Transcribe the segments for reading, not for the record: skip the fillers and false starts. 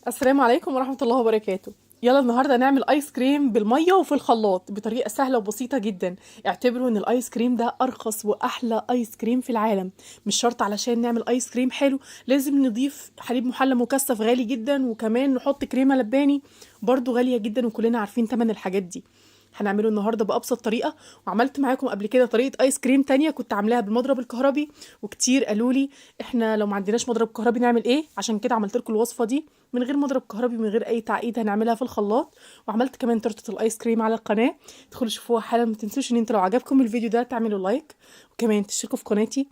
السلام عليكم ورحمة الله وبركاته. يلا النهاردة نعمل ايس كريم بالمية وفي الخلاط بطريقة سهلة وبسيطة جدا. اعتبروا ان الايس كريم ده ارخص واحلى ايس كريم في العالم. مش شرط علشان نعمل ايس كريم حلو لازم نضيف حليب محلى مكثف غالي جدا، وكمان نحط كريمة لباني برضو غالية جدا، وكلنا عارفين تمن الحاجات دي. هنعمله النهارده بأبسط طريقة، وعملت معاكم قبل كده طريقة ايس كريم تانية كنت عاملاها بالمضرب الكهربي، وكتير قالوا لي احنا لو ما عندناش مضرب كهربي نعمل ايه، عشان كده عملت لكم الوصفة دي من غير مضرب كهربي، من غير اي تعقيد، هنعملها في الخلاط. وعملت كمان تورته الايس كريم على القناه، ادخلوا شوفوها حالا. ما تنسوش ان انتوا لو عجبكم الفيديو ده تعملوا لايك، وكمان تشتركوا في قناتي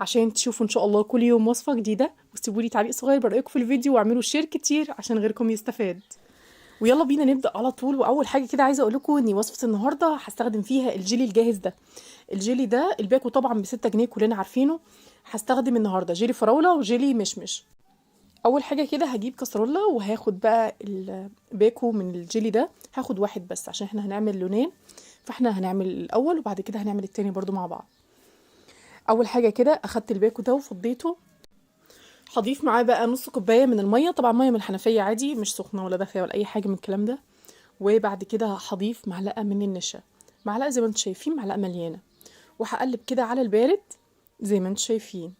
عشان تشوفوا ان شاء الله كل يوم وصفه جديده، وسيبوا لي تعليق صغير برايكم في الفيديو، واعملوا شير كتير عشان غيركم يستفاد. ويلا بينا نبدا على طول. واول حاجه كده عايزه اقول لكم ان وصفه النهارده هستخدم فيها الجيلي الجاهز ده. الجيلي ده الباكو طبعا ب6 جنيه كلنا عارفينه. هستخدم النهارده جيلي فراوله وجيلي مشمش. اول حاجه كده هجيب كسرولة، وهاخد بقى الباكو من الجيلي ده، هاخد واحد بس عشان احنا هنعمل لونين، فاحنا هنعمل الاول وبعد كده هنعمل التاني برضو مع بعض. اول حاجه كده اخدت الباكو ده وفضيته. هضيف معاه بقى نص كوبايه من الميه، طبعا ميه من الحنفيه عادي مش سخنه ولا دافيه ولا اي حاجه من الكلام ده. وبعد كده هضيف معلقه من النشا، معلقه زي ما انتم شايفين، معلقه مليانه. وهقلب كده على البارد زي ما انتم شايفين.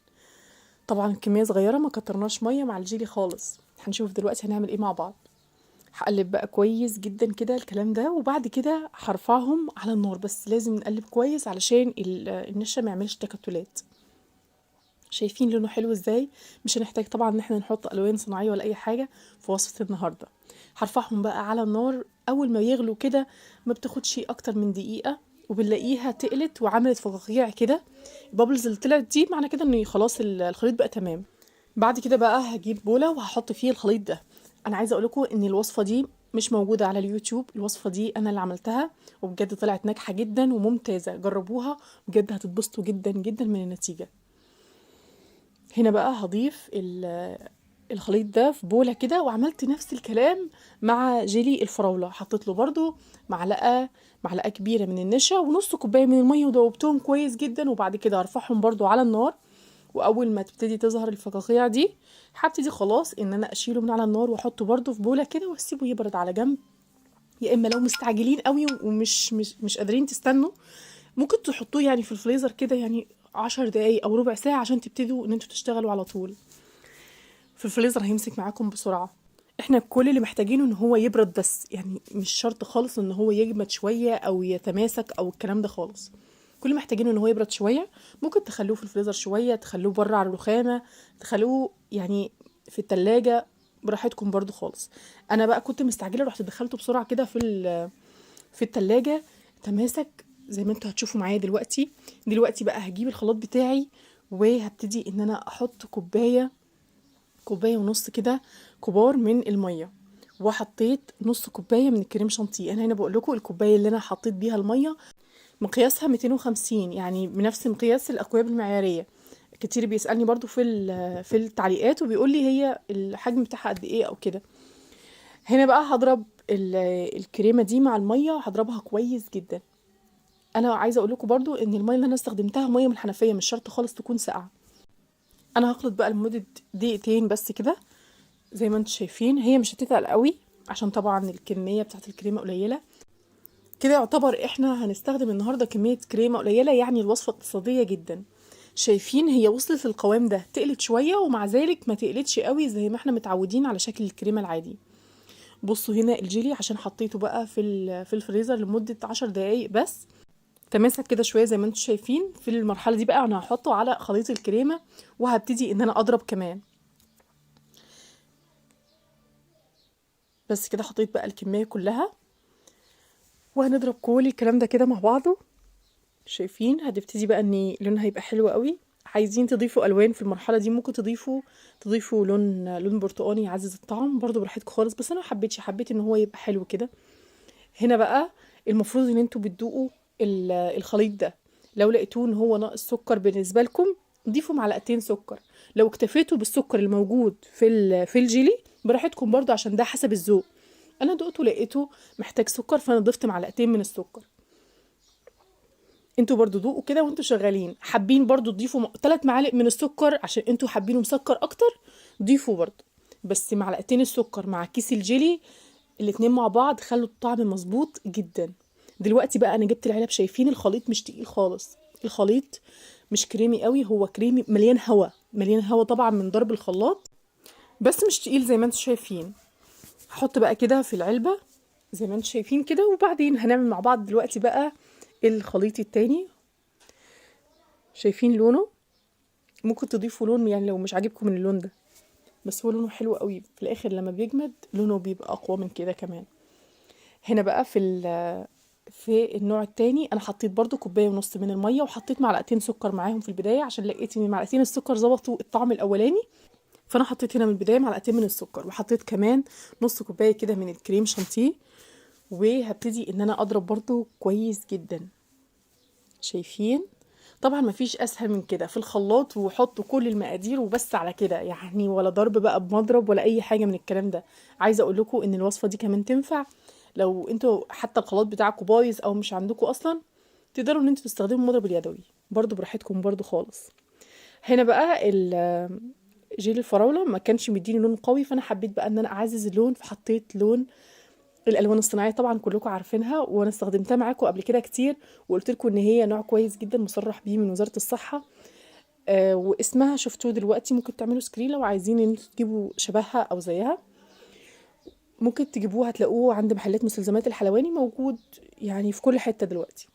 طبعا الكميه صغيره، ما كترناش ميه مع الجيلي خالص. هنشوف دلوقتي هنعمل ايه مع بعض. هقلب بقى كويس جدا كده الكلام ده، وبعد كده هرفعهم على النار، بس لازم نقلب كويس علشان النشا ما يعملش تكتلات. شايفين لونه حلو ازاي؟ مش هنحتاج طبعا ان احنا نحط الوان صناعيه ولا اي حاجه في وصفه النهارده. هرفعهم بقى على النار، اول ما يغلوا كده ما بتاخدش اكتر من دقيقه، وبنلاقيها تقلت وعملت فقاقيع كده. البابلز اللي طلعت دي معنى كده ان خلاص الخليط بقى تمام. بعد كده بقى هجيب بولة وهحط فيه الخليط ده. انا عايزه اقول لكم ان الوصفه دي مش موجوده على اليوتيوب، الوصفه دي انا اللي عملتها، وبجد طلعت ناجحه جدا وممتازه، جربوها بجد هتتبسطوا جدا جدا من النتيجه. هنا بقى هضيف الخليط ده في بولة كده، وعملت نفس الكلام مع جيلي الفراولة. حطيت له برضو معلقة كبيرة من النشا ونص كوباية من المية، ودوبتهم كويس جدا. وبعد كده هرفعهم برضو على النار، واول ما تبتدي تظهر الفقاقيع دي هبتدي خلاص ان انا اشيله من على النار واحطه برضو في بولة كده واسيبه يبرد على جنب. يا اما لو مستعجلين قوي ومش مش قادرين تستنوا، ممكن تحطوه يعني في الفريزر كده، يعني 10 دقايق او ربع ساعة عشان تبتدوا ان انتوا تشتغلوا على طول. في الفريزر هيمسك معاكم بسرعة. احنا كل اللي محتاجينه ان هو يبرد بس، يعني مش شرط خالص ان هو يجمد شوية او يتماسك او الكلام ده خالص. كل اللي محتاجينه ان هو يبرد شوية. ممكن تخلوه في الفريزر شوية، تخلوه بره على الرخامة، تخلوه يعني في التلاجة، براحتكم برضو خالص. انا بقى كنت مستعجلة، رحت دخلته بسرعة كده في التلاجة، تماسك زي ما انتوا هتشوفوا معايا دلوقتي. دلوقتي بقى هجيب الخلاط بتاعي، وهبتدي ان انا احط كوباية ونص كده كبار من المية، وحطيت نص كوباية من الكريم شانتيه. انا هنا بقول لكم الكوباية اللي انا حطيت بيها المية مقياسها 250، يعني بنفس مقياس الاكواب المعيارية. كتير بيسألني برضو في التعليقات وبيقول لي هي الحجم بتاعها قد ايه او كده. هنا بقى هضرب الكريمة دي مع المية، هضربها كويس جدا. انا عايزة اقول لكم برضو ان المية اللي انا استخدمتها مية من الحنفية، مش شرط خالص تكون ساقعة. انا هخلط بقى لمدة دقيقتين بس كده. زي ما انتم شايفين هي مش هتتقل قوي عشان طبعا الكميه بتاعت الكريمه قليله. كده يعتبر احنا هنستخدم النهارده كميه كريمه قليله، يعني الوصفه اقتصاديه جدا. شايفين هي وصلت للقوام ده، تقلت شويه ومع ذلك ما تقلتش قوي زي ما احنا متعودين على شكل الكريمه العادي. بصوا هنا الجيلي عشان حطيته بقى في الفريزر لمده 10 دقايق بس، تماسك كده شويه زي ما انتم شايفين. في المرحله دي بقى انا هحطه على خليط الكريمه، وهبتدي ان انا اضرب كمان. بس كده حطيت بقى الكميه كلها، وهنضرب كل الكلام ده كده مع بعضه. شايفين هتبتدي بقى ان لونها هيبقى حلو قوي. عايزين تضيفوا الوان في المرحله دي ممكن تضيفوا لون برتقاني يعزز الطعم برضو براحتكم خالص، بس انا حبيت ان هو يبقى حلو كده. هنا بقى المفروض ان انتوا بتدوقوا الخليط ده. لو لقيتوه ان هو ناقص سكر بالنسبه لكم، ضيفوا معلقتين سكر. لو اكتفيتوا بالسكر الموجود في الجيلي براحتكم برضو، عشان ده حسب الذوق. انا دقته لقيته محتاج سكر، فانا ضفت معلقتين من السكر. انتوا برضو دوقوا كده وانتوا شغالين. حابين برضو تضيفوا 3 معالق من السكر عشان انتوا حابينه مسكر اكتر، ضيفوا برضو. بس معلقتين السكر مع كيس الجيلي الاتنين مع بعض خلوا الطعم مظبوط جدا. دلوقتي بقى انا جبت العلب، شايفين الخليط مش تقيل خالص، الخليط مش كريمي قوي، هو كريمي مليان هوا، مليان هوا طبعا من ضرب الخلاط، بس مش تقيل زي ما انتم شايفين. هحط بقى كده في العلبة زي ما انتم شايفين كده، وبعدين هنعمل مع بعض دلوقتي بقى الخليط التاني. شايفين لونه؟ ممكن تضيفوا لون يعني لو مش عاجبكم من اللون ده، بس هو لونه حلو قوي في الاخر لما بيجمد لونه بيبقى اقوى من كده كمان. هنا بقى في النوع التاني انا حطيت برضو كوبايه ونص من الميه، وحطيت معلقتين سكر معاهم في البدايه عشان لقيت ان معلقتين السكر ظبطوا الطعم الاولاني، فانا حطيت هنا من البدايه معلقتين من السكر، وحطيت كمان نص كوبايه كده من الكريم شانتيه، وهبتدي ان انا اضرب برضو كويس جدا. شايفين؟ طبعا مفيش اسهل من كده في الخلاط، وحطوا كل المقادير وبس على كده يعني، ولا ضرب بقى بمضرب ولا اي حاجه من الكلام ده. عايزه اقول لكم ان الوصفه دي كمان تنفع لو انتوا حتى الخلاط بتاعكم بايظ او مش عندكم اصلا، تقدروا ان انتوا تستخدموا المضرب اليدوي برضو براحتكم برضو خالص. هنا بقى جيل الفراوله ما كانش مديني لون قوي، فانا حبيت بقى ان انا اعزز اللون، فحطيت لون الالوان الصناعيه طبعا كلكم عارفينها، وانا استخدمتها معاكم قبل كده كتير، وقلت لكم ان هي نوع كويس جدا مصرح بيه من وزاره الصحه. واسمها شفتوه دلوقتي، ممكن تعملوا سكرين لو عايزين ان انتوا تجيبوا شبهها او زيها، ممكن تجيبوه هتلاقوه عند محلات مستلزمات الحلواني، موجود يعني في كل حته دلوقتي.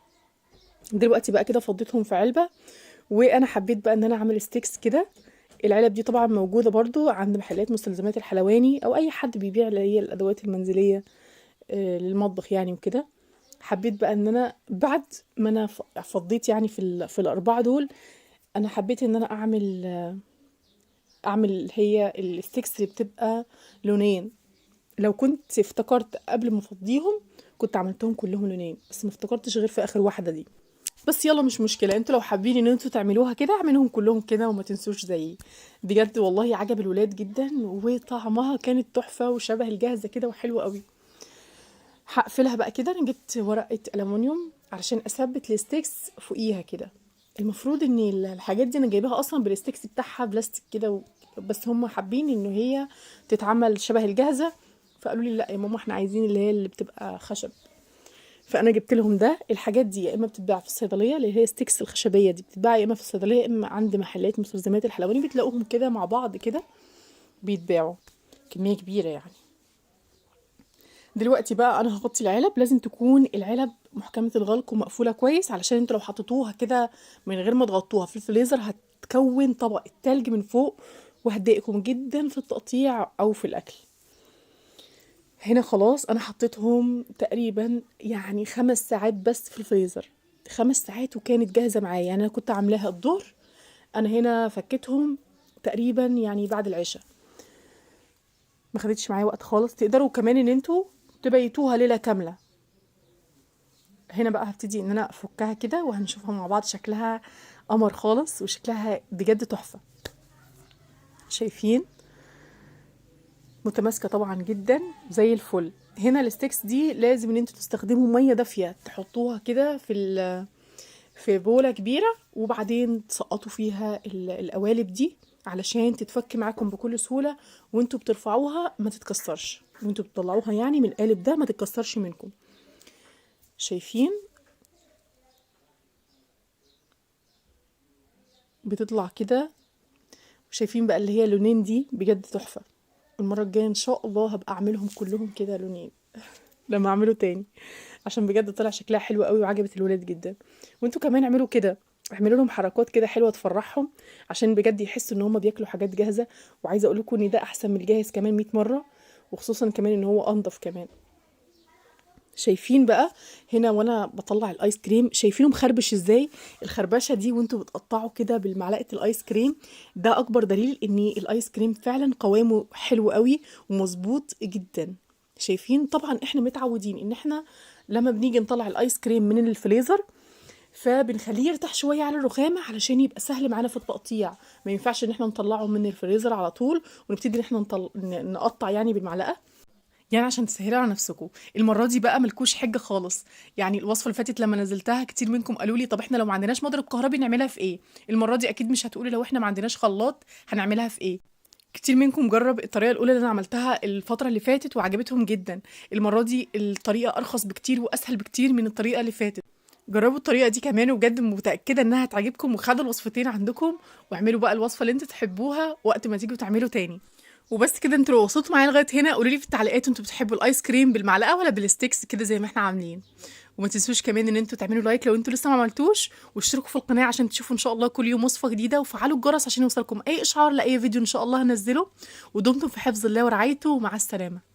دلوقتي بقى كده فضيتهم في علبه، وانا حبيت بقى ان انا اعمل ستيكس كده. العلب دي طبعا موجوده برضو عند محلات مستلزمات الحلواني او اي حد بيبيع اللي هي الادوات المنزليه للمطبخ يعني وكده. حبيت بقى ان انا بعد ما انا فضيت يعني في الاربعه دول، انا حبيت ان انا اعمل هي الستيكس اللي بتبقى لونين. لو كنت افتكرت قبل ما افضيهم كنت عملتهم كلهم لونين، بس ما افتكرتش غير في اخر واحده دي. بس يلا مش مشكله، انتوا لو حابين ان انتوا تعملوها كده اعملوهم كلهم كده وما تنسوش زيي. بجد والله عجب الولاد جدا، وطعمها كانت تحفه وشبه الجاهزه كده وحلوه قوي. هقفلها بقى كده، انا جبت ورقه الومنيوم علشان اثبت الستيكس فوقيها كده. المفروض ان الحاجات دي انا جايباها اصلا بالستيكس بتاعها بلاستيك كده بس هم حابين انه هي تتعمل شبه الجاهزه، فقالوا لي لا يا ماما احنا عايزين اللي هي اللي بتبقى خشب، فانا جبت لهم ده. الحاجات دي يا اما بتتباع في الصيدليه اللي هي ستيكس الخشبيه دي، بتتباع يا اما في الصيدليه يا اما عند محلات مستلزمات الحلواني، بتلاقوهم كده مع بعض كده بيتباعوا كميه كبيره يعني. دلوقتي بقى انا هغطي العلب، لازم تكون العلب محكمة الغلق ومقفولة كويس، علشان انتوا لو حطيتوها كده من غير ما تغطوها في الفريزر هتكون طبقة تلج من فوق، وهتضايقكم جدا في التقطيع او في الاكل. هنا خلاص انا حطيتهم تقريبا يعني 5 ساعات بس في الفريزر، 5 ساعات وكانت جاهزة معايا. يعني انا كنت عاملاها الظهر، انا هنا فكيتهم تقريبا يعني بعد العشاء، ما خدتش معايا وقت خالص. تقدروا كمان ان انتوا تبيتوها ليلة كاملة. هنا بقى هبتدي ان انا افكها كده وهنشوفها مع بعض، شكلها قمر خالص وشكلها بجد تحفة. شايفين؟ متماسكة طبعا جدا زي الفل. هنا الستيكس دي لازم ان انتوا تستخدموا مية دافية، تحطوها كده في بولة كبيرة، وبعدين تسقطوا فيها القوالب دي علشان تتفك معاكم بكل سهولة، وانتوا بترفعوها ما تتكسرش، وانتوا بتطلعوها يعني من القالب ده ما تتكسرش منكم. شايفين؟ بتطلع كده. وشايفين بقى اللي هي لونين دي بجد تحفة. المرة الجاية ان شاء الله هبقى اعملهم كلهم كده لونين لما اعمله تاني، عشان بجد طلع شكلها حلو قوي وعجبت الولاد جدا. وانتوا كمان اعملوا كده، اعملوا لهم حركات كده حلوه تفرحهم، عشان بجد يحسوا ان هم بياكلوا حاجات جاهزه. وعايزه اقول لكم ان ده احسن من الجاهز كمان 100 مره، وخصوصا كمان ان هو انضف كمان. شايفين بقى هنا وانا بطلع الايس كريم، شايفينه مخربش ازاي؟ الخربشه دي وانتوا بتقطعوا كده بالمعلقه الايس كريم، ده اكبر دليل ان الايس كريم فعلا قوامه حلو قوي ومظبوط جدا. شايفين؟ طبعا احنا متعودين ان احنا لما بنيجي نطلع الايس كريم من الفريزر فبنخليه يرتاح شويه على الرخامه علشان يبقى سهل معانا في التقطيع. ما ينفعش ان احنا نطلعه من الفريزر على طول ونبتدي ان احنا نقطع يعني بالمعلقه، يعني عشان تسهلوا على نفسكم. المره دي بقى ملكوش حجه خالص. يعني الوصفه اللي فاتت لما نزلتها كتير منكم قالوا لي طب احنا لو ما عندناش مضرب كهربي نعملها في ايه؟ المره دي اكيد مش هتقولي لو احنا ما عندناش خلاط هنعملها في ايه. كتير منكم جرب الطريقه الاولى اللي انا عملتها الفتره اللي فاتت وعجبتهم جدا. المره دي الطريقه ارخص بكتير واسهل بكتير من الطريقه اللي فاتت. جربوا الطريقه دي كمان وبجد متاكده انها هتعجبكم، وخدوا الوصفتين عندكم واعملوا بقى الوصفه اللي انتوا تحبوها وقت ما تيجوا تعملوا تاني. وبس كده، انتوا لو وصلتوا معايا لغايه هنا قولوا لي في التعليقات انتوا بتحبوا الايس كريم بالمعلقه ولا بالستيكس كده زي ما احنا عاملين. وما تنسوش كمان ان انتوا تعملوا لايك لو انتوا لسه ما عملتوش، واشتركوا في القناه عشان تشوفوا ان شاء الله كل يوم وصفه جديده، وفعلوا الجرس عشان يوصلكم اي اشعار لاي فيديو ان شاء الله هنزله. ودمتم في حفظ الله ورعايته، ومع السلامه.